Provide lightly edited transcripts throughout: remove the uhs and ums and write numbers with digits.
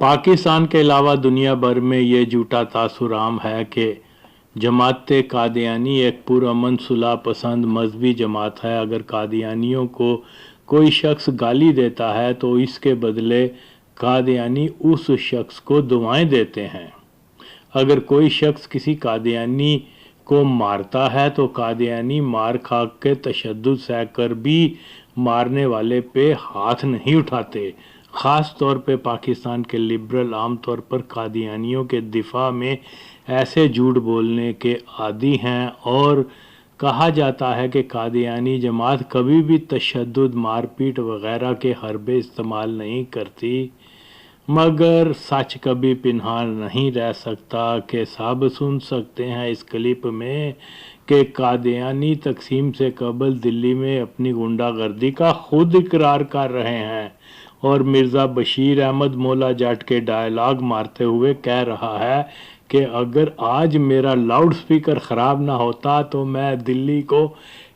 पाकिस्तान के अलावा दुनिया भर में ये झूठा तासुर आम है कि जमात कादियानी एक पुरअमन सुलह पसंद मजहबी जमात है। अगर कादियानियों को कोई शख्स गाली देता है तो इसके बदले कादियानी उस शख्स को दुआएं देते हैं। अगर कोई शख्स किसी कादियानी को मारता है तो कादियानी मार खा के तशद्दुद सह कर भी मारने वाले पे हाथ नहीं उठाते। ख़ास तौर पे पाकिस्तान के लिबरल आमतौर पर कादियानियों के दिफा में ऐसे झूठ बोलने के आदी हैं और कहा जाता है कि कादियानी जमात कभी भी तशद्दुद मारपीट वगैरह के हरबे इस्तेमाल नहीं करती, मगर सच कभी पिन्हा नहीं रह सकता कि साहब सुन सकते हैं इस क्लिप में कि कादियानी तकसीम से कबल दिल्ली में अपनी गुंडागर्दी का खुद इकरार कर रहे हैं और मिर्ज़ा बशीर अहमद मौला जट के डायलॉग मारते हुए कह रहा है कि अगर आज मेरा लाउड स्पीकर ख़राब ना होता तो मैं दिल्ली को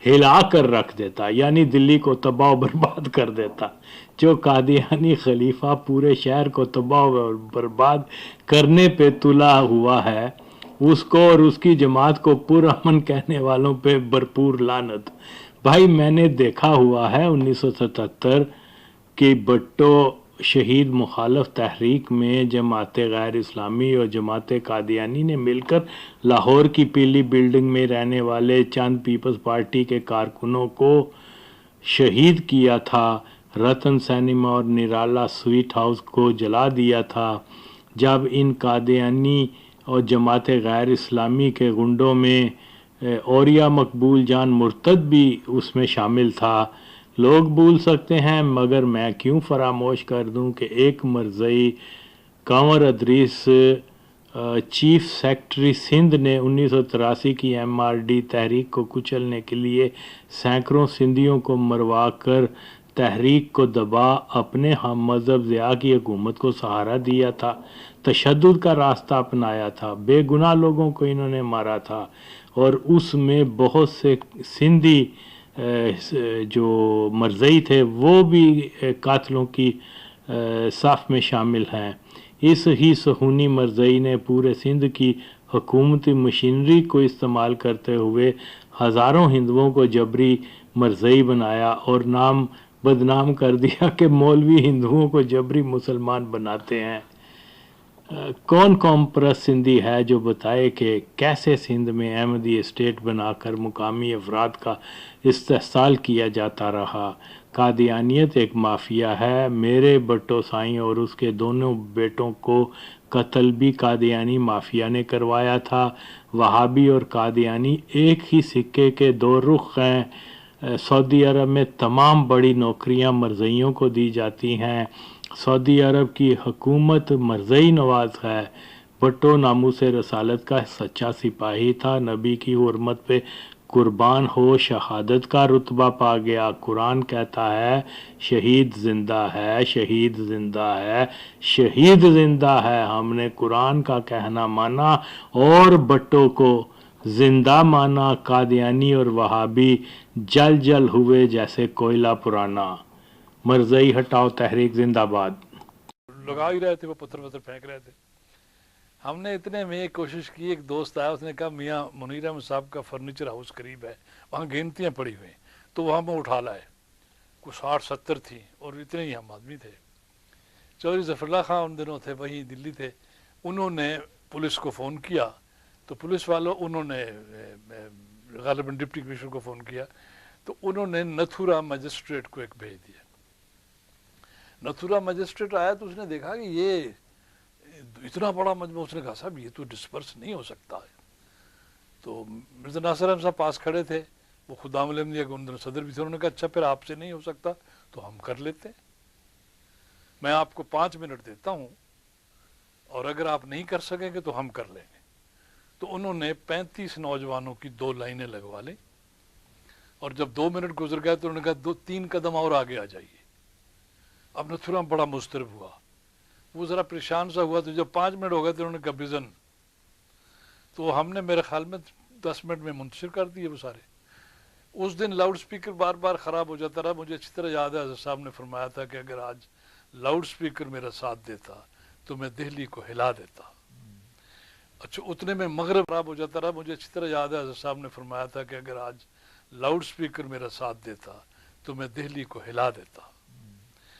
हिला कर रख देता, यानी दिल्ली को तबाह बर्बाद कर देता। जो कादियानी खलीफा पूरे शहर को तबाह बर्बाद करने पे तुला हुआ है, उसको और उसकी जमात को पुरअमन कहने वालों पे भरपूर लानत। भाई मैंने देखा हुआ है 1977 की भट्टो शहीद मुखालफ तहरीक में जमात गैर इस्लामी और जमात कादियानी ने मिलकर लाहौर की पीली बिल्डिंग में रहने वाले चंद पीपल्स पार्टी के कारकुनों को शहीद किया था। रतन सिनेमा और निराला स्वीट हाउस को जला दिया था। जब इन कादियानी और जमात गैर इस्लामी के गुंडों में औरिया मकबूल जान मुर्तद भी उसमें शामिल था। लोग भूल सकते हैं मगर मैं क्यों फरामोश कर दूं कि एक मरज़ई कंवर अदरीस चीफ सेक्रेटरी सिंध ने 1983 की MRD तहरीक को कुचलने के लिए सैकड़ों सिंधियों को मरवा कर तहरीक को दबा अपने हम मज़हब ज़िया की हुकूमत को सहारा दिया था, तशद्दुद का रास्ता अपनाया था, बेगुनाह लोगों को इन्होंने मारा था और उसमें बहुत से सिंधी जो मरज़ई थे वो भी कातलों की साफ में शामिल हैं। इस ही सहूनी मरज़ई ने पूरे सिंध की हुकूमती मशीनरी को इस्तेमाल करते हुए हज़ारों हिंदुओं को जबरी मरज़ई बनाया और नाम बदनाम कर दिया कि मौलवी हिंदुओं को जबरी मुसलमान बनाते हैं। कौन कौम परस्त सिंधी है जो बताए कि कैसे सिंध में अहमदी स्टेट बनाकर मुकामी अफराद का इस्तेहसाल किया जाता रहा। कादियानियत एक माफिया है। मेरे भट्टो साईं और उसके दोनों बेटों को कत्ल भी कादियानी माफिया ने करवाया था। वहाबी और कादियानी एक ही सिक्के के दो रुख हैं। सऊदी अरब में तमाम बड़ी नौकरियां मरज़इयों को दी जाती हैं। सऊदी अरब की हुकूमत मरज़ई नवाज है। भट्टो नामूस रसालत का सच्चा सिपाही था। नबी की हुर्मत पे कुर्बान हो शहादत का रुतबा पा गया। कुरान कहता है शहीद जिंदा है, शहीद जिंदा है, शहीद जिंदा है। हमने कुरान का कहना माना और भट्टो को जिंदा माना। कादियानी और वहाबी जल जल हुए जैसे कोयला पुराना। मरज़ई हटाओ तहरीक जिंदाबाद। लगा ही रहे थे, वो पत्थर पत्थर फेंक रहे थे। हमने इतने में एक कोशिश की, एक दोस्त आया, उसने कहा मियाँ मुनीर अहमद साहब का फर्नीचर हाउस करीब है, वहाँ गिनतियाँ पड़ी हुई, तो वहाँ में उठा लाए। कुछ 60-70 थी और इतने ही हम आदमी थे। चौधरी ज़फ़रुल्लाह खां उन दिनों थे, वहीं दिल्ली थे। उन्होंने पुलिस को फ़ोन किया तो पुलिस वालों उन्होंने गालिबन डिप्टी कमिश्नर को फ़ोन किया तो उन्होंने नथुरा मजिस्ट्रेट को एक भेज दिया। नथुरा मजिस्ट्रेट आया तो उसने देखा कि ये इतना बड़ा मजमू, उसने कहा साहब ये तो डिस्पर्स नहीं हो सकता है। तो मिर्ज़ा नासिर अहमद साहब पास खड़े थे, वो खुदा अहमदिया के उन सदर भी थे। उन्होंने कहा अच्छा फिर आपसे नहीं हो सकता तो हम कर लेते हैं, मैं आपको 5 मिनट देता हूँ और अगर आप नहीं कर सकेंगे तो हम कर लेंगे। तो उन्होंने 35 नौजवानों की 2 लाइनें लगवा ली और जब 2 मिनट गुजर गए तो उन्होंने कहा 2-3 कदम और आगे आ जाइए। अब नथुरा बड़ा मुस्तरब हुआ, वो ज़रा परेशान सा हुआ। तो जब 5 मिनट हो गए तो उन्होंने कहा विज़न, तो हमने मेरे ख्याल में 10 मिनट में मुंतशिर कर दिए वो सारे। उस दिन लाउड स्पीकर बार बार ख़राब हो जाता रहा। मुझे अच्छी तरह याद है हज़रत साहब ने फरमाया था कि अगर आज लाउड स्पीकर मेरा साथ देता تو میں دہلی کو ہلا دیتا. اچھا اتنے میں مغرب خراب ہو جاتا رہا. مجھے اچھی طرح یاد ہے حضرت صاحب نے فرمایا تھا کہ اگر آج لاؤڈ سپیکر میرا ساتھ دیتا تو میں دہلی کو ہلا دیتا.